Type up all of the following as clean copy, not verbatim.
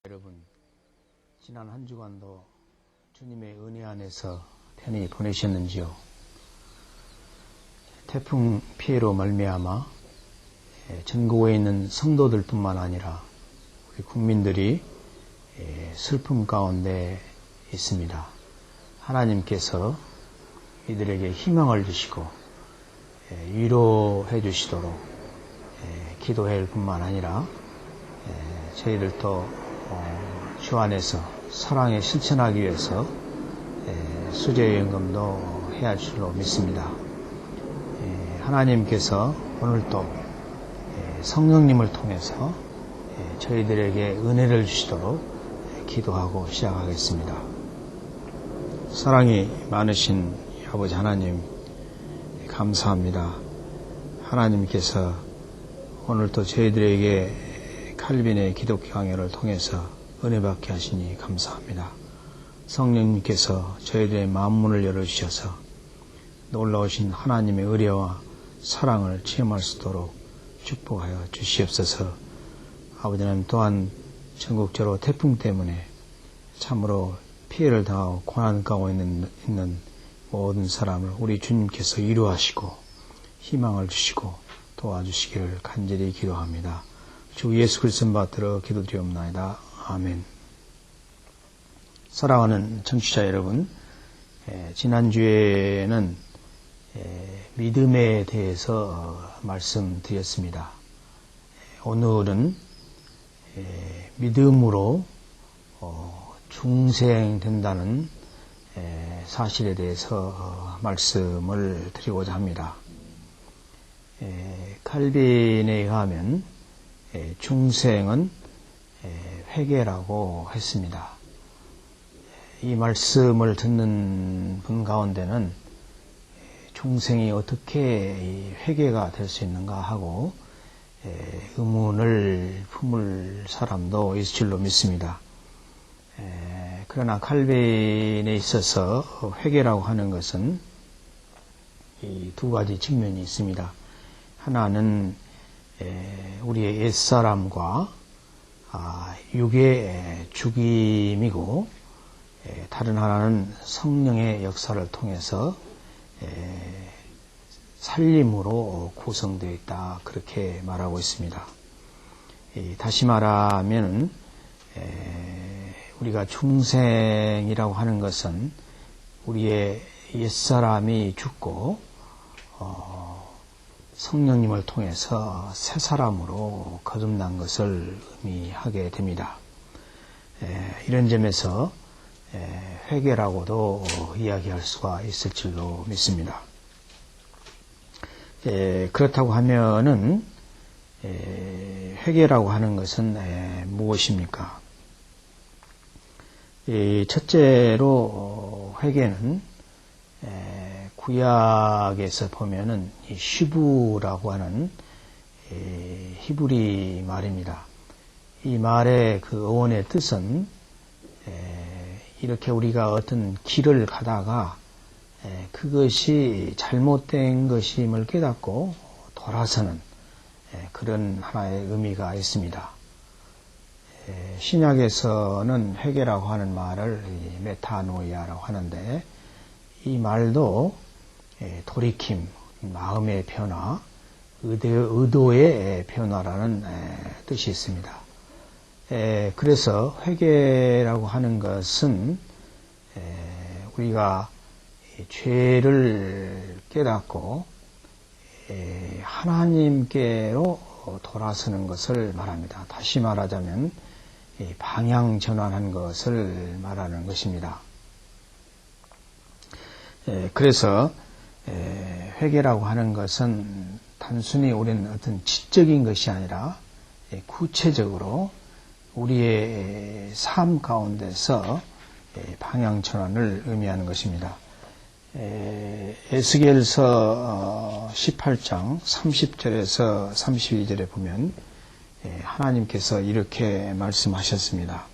여러분, 지난 한 주간도 주님의 은혜 안에서 편히 보내셨는지요? 태풍 피해로 말미암아 전국에 있는 성도들뿐만 아니라 우리 국민들이 슬픔 가운데 있습니다. 하나님께서 이들에게 희망을 주시고 위로해 주시도록 기도할 뿐만 아니라 저희들도 주 안에서 사랑에 실천하기 위해서 수제연금도 해야 할 줄로 믿습니다. 하나님께서 오늘도 성령님을 통해서 저희들에게 은혜를 주시도록 기도하고 시작하겠습니다. 사랑이 많으신 아버지 하나님, 감사합니다. 하나님께서 오늘도 저희들에게 칼빈의 기독교 강연을 통해서 은혜 받게 하시니 감사합니다. 성령님께서 저희들의 마음문을 열어주셔서 놀라우신 하나님의 의뢰와 사랑을 체험할 수 있도록 축복하여 주시옵소서. 아버지 하나님, 또한 전국적으로 태풍 때문에 참으로 피해를 당하고 고난 가운데 있는 모든 사람을 우리 주님께서 위로하시고 희망을 주시고 도와주시기를 간절히 기도합니다. 주 예수 그리스도 받들어 기도드리옵나이다. 아멘. 사랑하는 청취자 여러분, 지난주에는 믿음에 대해서 말씀드렸습니다. 오늘은 믿음으로 중생된다는 사실에 대해서 말씀을 드리고자 합니다. 칼빈에 의하면 중생은 회개라고 했습니다. 이 말씀을 듣는 분 가운데는 중생이 어떻게 회개가 될 수 있는가 하고 의문을 품을 사람도 있을 줄로 믿습니다. 그러나 칼빈에 있어서 회개라고 하는 것은 이 두 가지 측면이 있습니다. 하나는 우리의 옛사람과 육의 죽임이고, 다른 하나는 성령의 역사를 통해서 살림으로 구성되어 있다, 그렇게 말하고 있습니다. 다시 말하면 우리가 중생이라고 하는 것은 우리의 옛사람이 죽고 성령님을 통해서 새 사람으로 거듭난 것을 의미하게 됩니다. 이런 점에서 회개라고도 이야기할 수가 있을 줄로 믿습니다. 그렇다고 하면은 회개라고 하는 것은 무엇입니까? 첫째로 회개는 구약에서 보면은 이 시부라고 하는 히브리 말입니다. 이 말의 그 어원의 뜻은 이렇게 우리가 어떤 길을 가다가 그것이 잘못된 것임을 깨닫고 돌아서는 그런 하나의 의미가 있습니다. 신약에서는 회개라고 하는 말을 메타노이아라고 하는데, 이 말도 돌이킴, 마음의 변화, 의도의 변화라는 뜻이 있습니다. 그래서 회개라고 하는 것은 우리가 죄를 깨닫고 하나님께로 돌아서는 것을 말합니다. 다시 말하자면 방향 전환한 것을 말하는 것입니다. 그래서 회개라고 하는 것은 단순히 우리는 어떤 지적인 것이 아니라 구체적으로 우리의 삶 가운데서 방향 전환을 의미하는 것입니다. 에스겔서 18장 30절에서 32절에 보면 하나님께서 이렇게 말씀하셨습니다.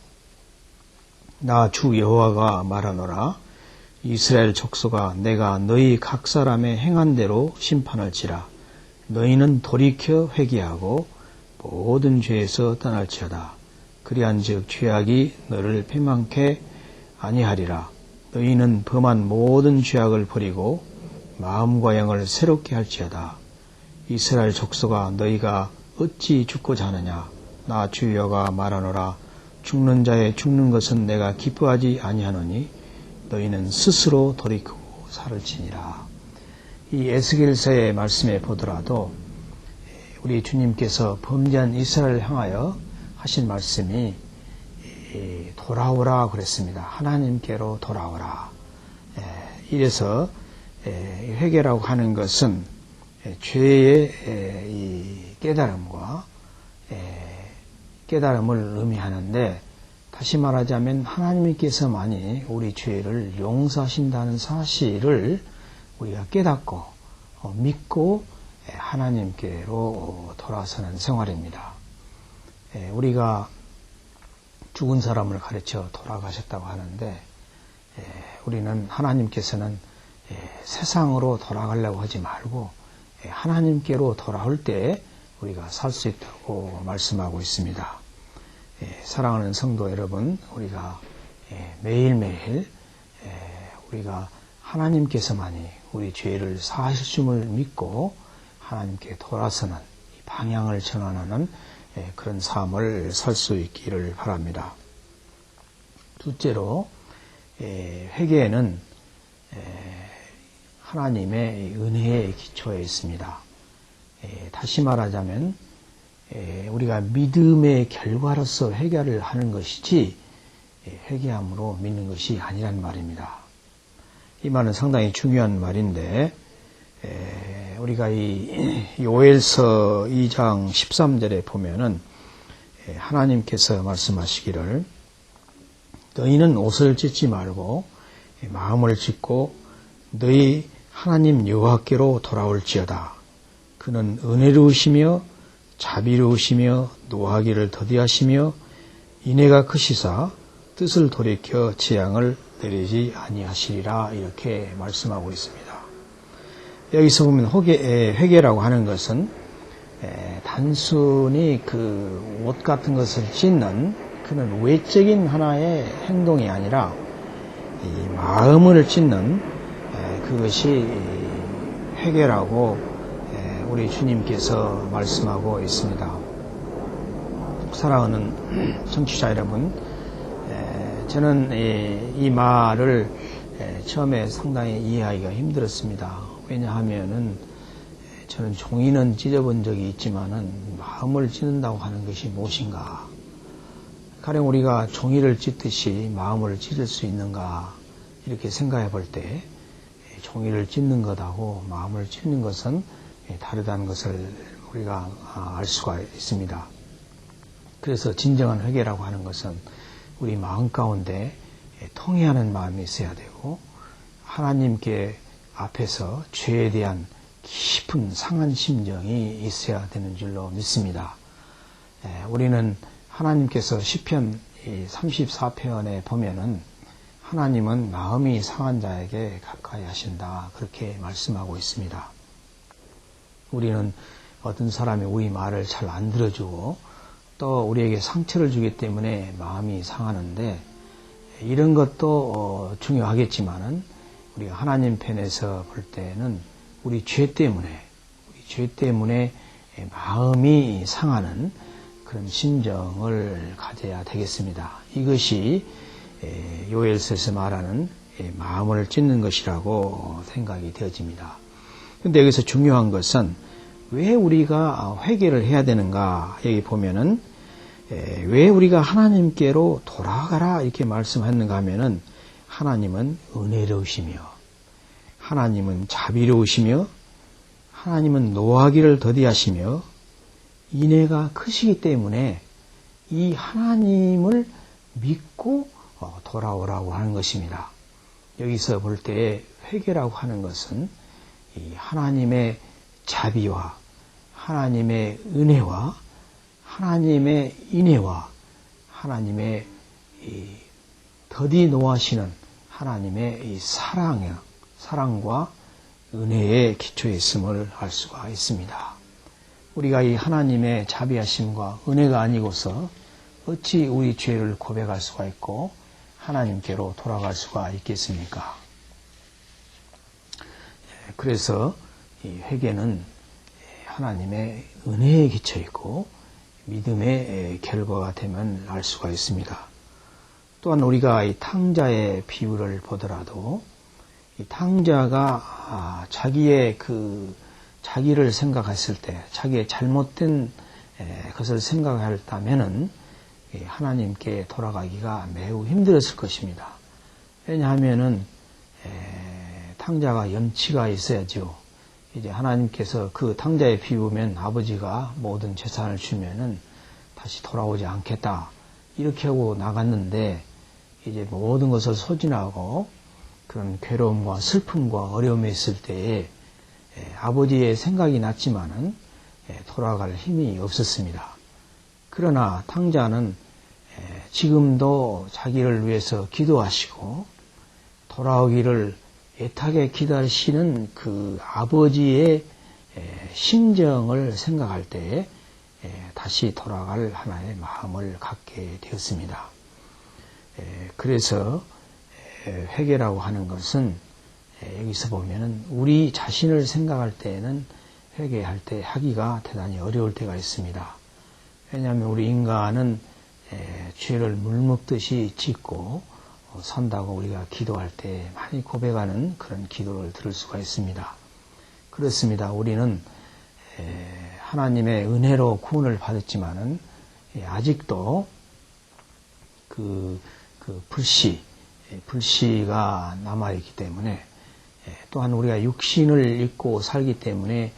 나 주 여호와가 말하노라. 이스라엘 족속아, 내가 너희 각 사람의 행한 대로 심판을 지라. 너희는 돌이켜 회개하고 모든 죄에서 떠날지어다. 그리한즉 죄악이 너를 패망케 아니하리라. 너희는 범한 모든 죄악을 버리고 마음과 영을 새롭게 할지어다. 이스라엘 족속아, 너희가 어찌 죽고자 하느냐? 나 주 여호와가 말하노라. 죽는 자의 죽는 것은 내가 기뻐하지 아니하노니 너희는 스스로 돌이키고 살을지니라. 이 에스겔서의 말씀에 보더라도 우리 주님께서 범죄한 이스라엘을 향하여 하신 말씀이 돌아오라 그랬습니다. 하나님께로 돌아오라. 이래서 회개라고 하는 것은 죄의 깨달음과 깨달음을 의미하는데, 다시 말하자면 하나님께서만이 우리 죄를 용서하신다는 사실을 우리가 깨닫고 믿고 하나님께로 돌아서는 생활입니다. 우리가 죽은 사람을 가르쳐 돌아가셨다고 하는데, 우리는 하나님께서는 세상으로 돌아가려고 하지 말고 하나님께로 돌아올 때 우리가 살 수 있다고 말씀하고 있습니다. 사랑하는 성도 여러분, 우리가 매일매일 우리가 하나님께서만이 우리 죄를 사하심을 믿고 하나님께 돌아서는 방향을 전환하는 그런 삶을 살 수 있기를 바랍니다. 둘째로, 회개는 하나님의 은혜의 기초에 있습니다. 다시 말하자면 우리가 믿음의 결과로서 회개를 하는 것이지 회개함으로 믿는 것이 아니란 말입니다. 이 말은 상당히 중요한 말인데, 우리가 이 요엘서 2장 13절에 보면은 하나님께서 말씀하시기를, 너희는 옷을 찢지 말고 마음을 찢고 너희 하나님 여호와께로 돌아올지어다. 그는 은혜로우시며 자비로우시며 노하기를 더디하시며 인애가 크시사 뜻을 돌이켜 재앙을 내리지 아니하시리라. 이렇게 말씀하고 있습니다. 여기서 보면 회개라고 하는 것은 단순히 그 옷 같은 것을 찢는 그런 외적인 하나의 행동이 아니라 이 마음을 찢는 그것이 회개라고 우리 주님께서 말씀하고 있습니다. 사랑하는 청취자 여러분, 저는 이 말을 처음에 상당히 이해하기가 힘들었습니다. 왜냐하면은 저는 종이는 찢어본 적이 있지만은 마음을 찢는다고 하는 것이 무엇인가? 가령 우리가 종이를 찢듯이 마음을 찢을 수 있는가? 이렇게 생각해 볼 때 종이를 찢는 것하고 마음을 찢는 것은 다르다는 것을 우리가 알 수가 있습니다. 그래서 진정한 회개라고 하는 것은 우리 마음 가운데 통회하는 마음이 있어야 되고, 하나님께 앞에서 죄에 대한 깊은 상한 심정이 있어야 되는 줄로 믿습니다. 우리는 하나님께서 시편 34편에 보면은 하나님은 마음이 상한 자에게 가까이 하신다, 그렇게 말씀하고 있습니다. 우리는 어떤 사람이 우리 말을 잘 안 들어주고 또 우리에게 상처를 주기 때문에 마음이 상하는데, 이런 것도 중요하겠지만은 우리가 하나님 편에서 볼 때는 우리 죄 때문에 마음이 상하는 그런 심정을 가져야 되겠습니다. 이것이 요엘서에서 말하는 마음을 찢는 것이라고 생각이 되어집니다. 그런데 여기서 중요한 것은 왜 우리가 회개를 해야 되는가? 여기 보면은 왜 우리가 하나님께로 돌아가라 이렇게 말씀했는가 하면은, 하나님은 은혜로우시며 하나님은 자비로우시며 하나님은 노하기를 더디하시며 인애가 크시기 때문에 이 하나님을 믿고 돌아오라고 하는 것입니다. 여기서 볼 때 회개라고 하는 것은 이 하나님의 자비와 하나님의 은혜와 하나님의 인애와 하나님의 이 더디 노하시는 하나님의 이 사랑과 은혜의 기초에 있음을 알 수가 있습니다. 우리가 이 하나님의 자비하심과 은혜가 아니고서 어찌 우리 죄를 고백할 수가 있고 하나님께로 돌아갈 수가 있겠습니까? 그래서 이 회개는 하나님의 은혜에 기쳐 있고 믿음의 결과가 되면 알 수가 있습니다. 또한 우리가 이 탕자의 비유를 보더라도 이 탕자가 자기를 생각했을 때 자기의 잘못된 것을 생각했다면은 하나님께 돌아가기가 매우 힘들었을 것입니다. 왜냐하면은 탕자가 염치가 있어야죠. 이제 하나님께서 그 탕자에 비우면 아버지가 모든 재산을 주면은 다시 돌아오지 않겠다 이렇게 하고 나갔는데 이제 모든 것을 소진하고 그런 괴로움과 슬픔과 어려움이 있을 때에 아버지의 생각이 났지만은 돌아갈 힘이 없었습니다. 그러나 탕자는 지금도 자기를 위해서 기도하시고 돌아오기를 애타게 기다리시는 그 아버지의 심정을 생각할 때에 다시 돌아갈 하나의 마음을 갖게 되었습니다. 그래서 회개라고 하는 것은 여기서 보면은 우리 자신을 생각할 때에는 회개할 때 하기가 대단히 어려울 때가 있습니다. 왜냐하면 우리 인간은 죄를 물먹듯이 짓고 산다고 우리가 기도할 때 많이 고백하는 그런 기도를 들을 수가 있습니다. 그렇습니다. 우리는 하나님의 은혜로 구원을 받았지만은 아직도 그 불씨가 남아있기 때문에 또한 우리가 육신을 입고 살기 때문에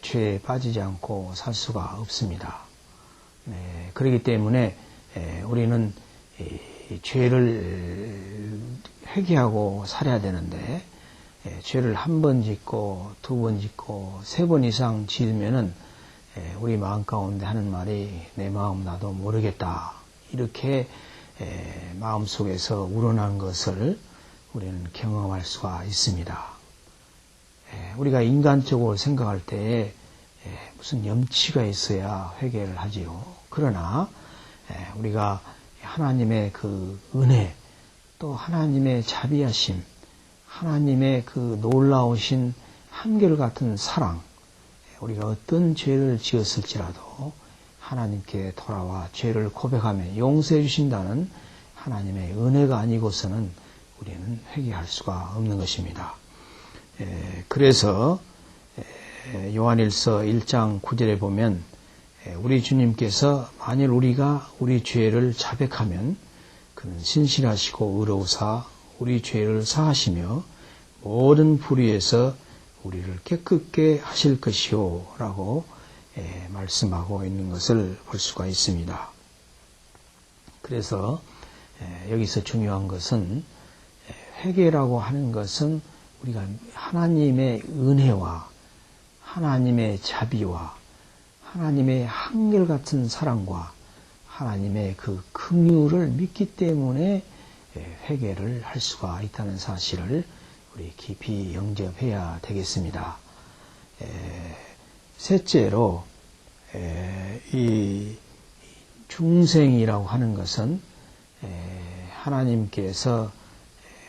죄에 빠지지 않고 살 수가 없습니다. 그렇기 때문에 우리는 죄를 회개하고 살아야 되는데 죄를 한 번 짓고 두 번 짓고 세 번 이상 지으면은 우리 마음 가운데 하는 말이 내 마음 나도 모르겠다 이렇게 마음속에서 우러난 것을 우리는 경험할 수가 있습니다. 우리가 인간적으로 생각할 때에 무슨 염치가 있어야 회개를 하지요. 그러나 우리가 하나님의 그 은혜 또 하나님의 자비하심 하나님의 그 놀라우신 한결같은 사랑 우리가 어떤 죄를 지었을지라도 하나님께 돌아와 죄를 고백하며 용서해 주신다는 하나님의 은혜가 아니고서는 우리는 회개할 수가 없는 것입니다. 그래서 요한일서 1장 9절에 보면 우리 주님께서 만일 우리가 우리 죄를 자백하면 그는 신실하시고 의로우사 우리 죄를 사하시며 모든 불의에서 우리를 깨끗게 하실 것이요 라고 말씀하고 있는 것을 볼 수가 있습니다. 그래서 여기서 중요한 것은 회개라고 하는 것은 우리가 하나님의 은혜와 하나님의 자비와 하나님의 한결같은 사랑과 하나님의 그 긍휼을 믿기 때문에 회개를 할 수가 있다는 사실을 우리 깊이 영접해야 되겠습니다. 셋째로 이 중생이라고 하는 것은 하나님께서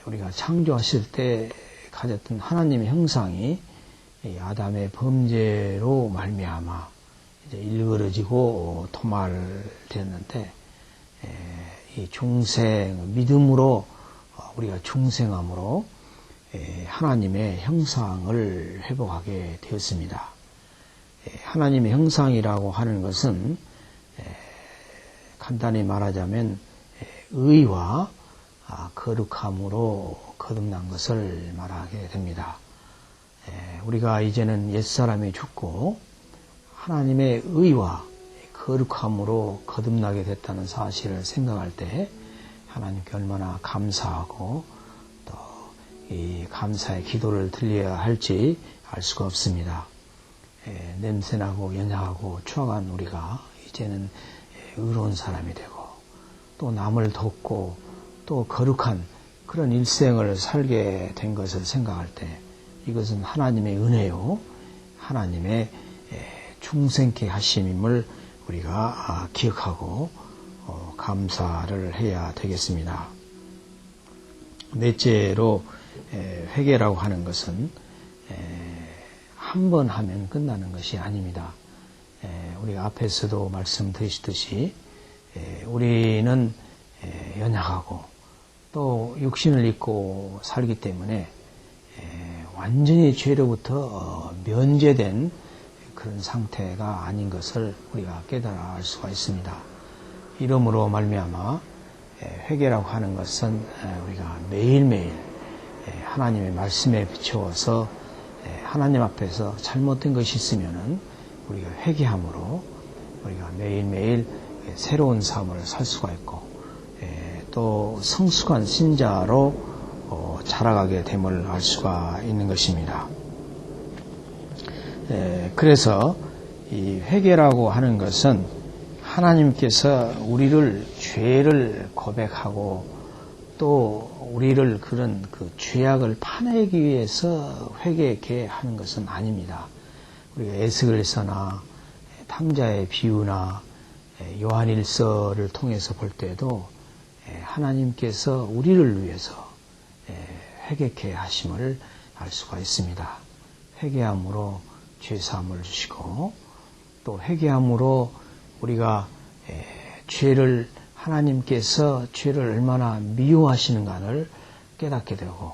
우리가 창조하실 때 가졌던 하나님의 형상이 아담의 범죄로 말미암아 이제 일그러지고 도말되었는데 이 중생 믿음으로 우리가 중생함으로 하나님의 형상을 회복하게 되었습니다. 하나님의 형상이라고 하는 것은 간단히 말하자면 의와 거룩함으로 거듭난 것을 말하게 됩니다. 우리가 이제는 옛사람이 죽고 하나님의 의와 거룩함으로 거듭나게 됐다는 사실을 생각할 때 하나님께 얼마나 감사하고 또 이 감사의 기도를 드려야 할지 알 수가 없습니다. 냄새나고 연약하고 추악한 우리가 이제는 의로운 사람이 되고 또 남을 돕고 또 거룩한 그런 일생을 살게 된 것을 생각할 때 이것은 하나님의 은혜요 하나님의 충성케 하심임을 우리가 기억하고 감사를 해야 되겠습니다. 넷째로 회개라고 하는 것은 한 번 하면 끝나는 것이 아닙니다. 우리가 앞에서도 말씀드렸듯이 우리는 연약하고 또 육신을 입고 살기 때문에 완전히 죄로부터 면제된 그런 상태가 아닌 것을 우리가 깨달아 알 수가 있습니다. 이러므로 말미암아 회개라고 하는 것은 우리가 매일매일 하나님의 말씀에 비추어서 하나님 앞에서 잘못된 것이 있으면은 우리가 회개함으로 우리가 매일매일 새로운 삶을 살 수가 있고 또 성숙한 신자로 자라가게 됨을 알 수가 있는 것입니다. 그래서 이 회개라고 하는 것은 하나님께서 우리를 죄를 고백하고 또 우리를 그런 그 죄악을 파내기 위해서 회개케 하는 것은 아닙니다. 우리가 에스겔서나 탕자의 비유나 요한일서를 통해서 볼 때도 하나님께서 우리를 위해서 회개케 하심을 알 수가 있습니다. 회개함으로 죄사함을 주시고 또 회개함으로 우리가 죄를 하나님께서 죄를 얼마나 미워하시는가를 깨닫게 되고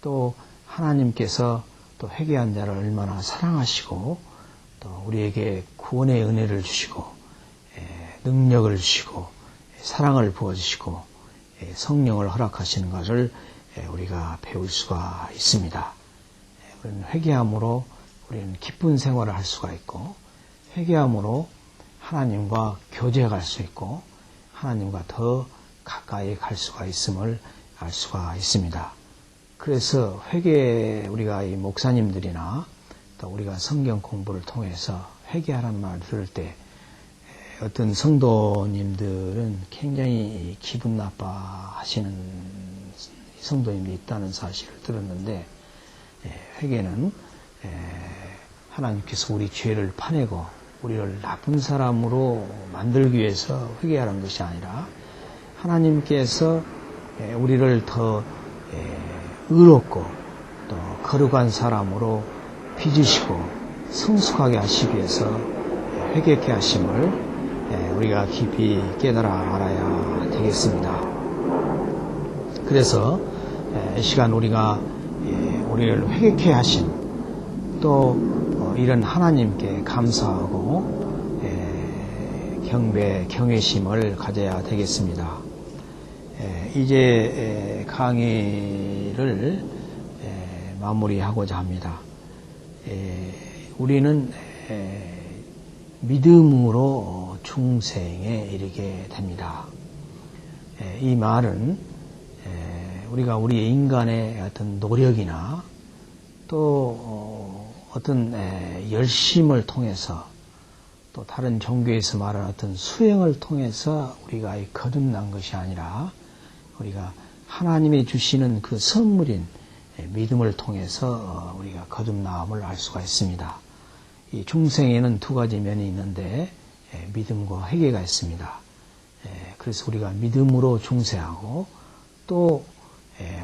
또 하나님께서 또 회개한 자를 얼마나 사랑하시고 또 우리에게 구원의 은혜를 주시고 능력을 주시고 사랑을 부어주시고 성령을 허락하시는 것을 우리가 배울 수가 있습니다. 우리는 회개함으로 우리는 기쁜 생활을 할 수가 있고 회개함으로 하나님과 교제할 수 있고 하나님과 더 가까이 갈 수가 있음을 알 수가 있습니다. 그래서 우리가 이 목사님들이나 또 우리가 성경 공부를 통해서 회개하라는 말을 들을 때 어떤 성도님들은 굉장히 기분 나빠하시는 성도님이 있다는 사실을 들었는데 회개는 하나님께서 우리 죄를 파내고 우리를 나쁜 사람으로 만들기 위해서 회개하는 것이 아니라 하나님께서 우리를 더 의롭고 또 거룩한 사람으로 빚으시고 성숙하게 하시기 위해서 회개케 하심을 우리가 깊이 깨달아 알아야 되겠습니다. 그래서 이 시간 우리가 우리를 회개케 하신 또 이런 하나님께 감사하고 경외심을 가져야 되겠습니다. 이제 강의를 마무리하고자 합니다. 우리는 믿음으로 중생에 이르게 됩니다. 이 말은 우리가 우리 인간의 어떤 노력이나 또 어떤 열심을 통해서 또 다른 종교에서 말하는 어떤 수행을 통해서 우리가 거듭난 것이 아니라 우리가 하나님이 주시는 그 선물인 믿음을 통해서 우리가 거듭남을 알 수가 있습니다. 이 중생에는 두 가지 면이 있는데 믿음과 회개가 있습니다. 그래서 우리가 믿음으로 중생하고 또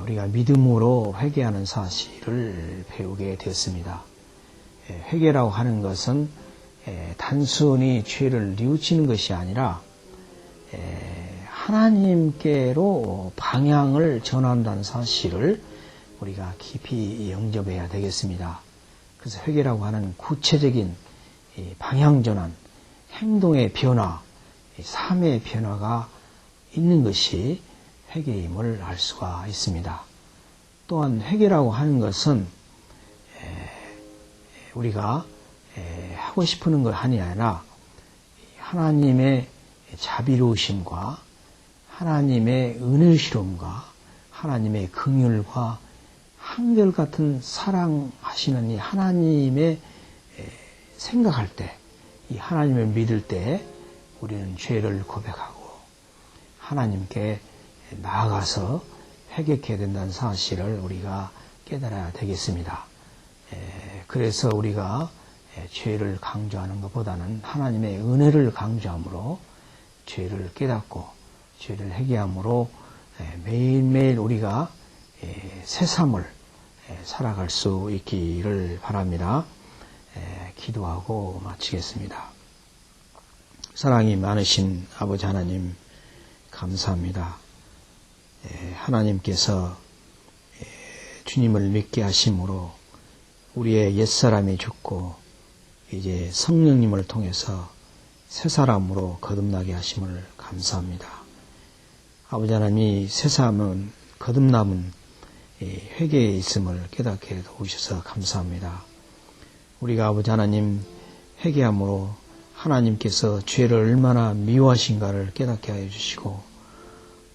우리가 믿음으로 회개하는 사실을 배우게 되었습니다. 회개라고 하는 것은 단순히 죄를 뉘우치는 것이 아니라 하나님께로 방향을 전한다는 사실을 우리가 깊이 영접해야 되겠습니다. 그래서 회개라고 하는 구체적인 방향 전환, 행동의 변화, 삶의 변화가 있는 것이 회개임을 알 수가 있습니다. 또한 회개라고 하는 것은 우리가 하고 싶은 것이 아니라 하나님의 자비로우심과 하나님의 은혜스러움과 하나님의 긍휼과 한결같은 사랑하시는 이 하나님의 생각할 때, 이 하나님을 믿을 때 우리는 죄를 고백하고 하나님께 나아가서 회개해야 된다는 사실을 우리가 깨달아야 되겠습니다. 그래서 우리가 죄를 강조하는 것보다는 하나님의 은혜를 강조함으로 죄를 깨닫고 죄를 회개함으로 매일매일 우리가 새삼을 살아갈 수 있기를 바랍니다. 기도하고 마치겠습니다. 사랑이 많으신 아버지 하나님 감사합니다. 하나님께서 주님을 믿게 하심으로 우리의 옛사람이 죽고 이제 성령님을 통해서 새사람으로 거듭나게 하심을 감사합니다. 아버지 하나님, 새사람은 거듭남은 회개에 있음을 깨닫게 도우셔서 감사합니다. 우리가 아버지 하나님 회개함으로 하나님께서 죄를 얼마나 미워하신가를 깨닫게 하여 주시고,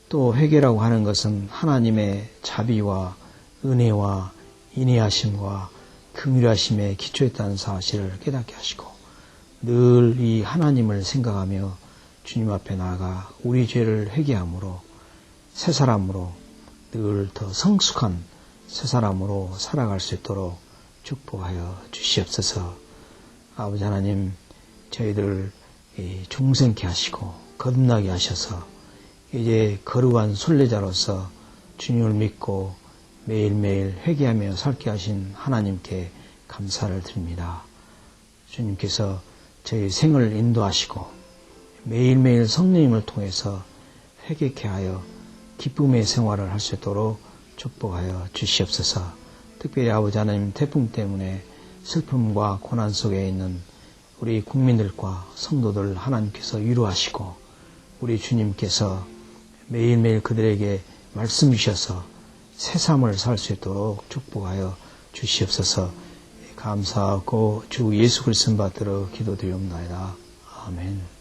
또 회개라고 하는 것은 하나님의 자비와 은혜와 인애하심과 긍휼하심에 기초했다는 사실을 깨닫게 하시고, 늘 이 하나님을 생각하며 주님 앞에 나아가 우리 죄를 회개함으로 새 사람으로 늘 더 성숙한 새 사람으로 살아갈 수 있도록 축복하여 주시옵소서. 아버지 하나님, 저희들 중생케 하시고 거듭나게 하셔서 이제 거룩한 순례자로서 주님을 믿고 매일매일 회개하며 살게 하신 하나님께 감사를 드립니다. 주님께서 저희 생을 인도하시고 매일매일 성령님을 통해서 회개케 하여 기쁨의 생활을 할 수 있도록 축복하여 주시옵소서. 특별히 아버지 하나님, 태풍 때문에 슬픔과 고난 속에 있는 우리 국민들과 성도들 하나님께서 위로하시고 우리 주님께서 매일매일 그들에게 말씀 주셔서 새삼을 살 수 있도록 축복하여 주시옵소서. 감사하고 주 예수 그리스도 받들어 기도드리옵나이다. 아멘.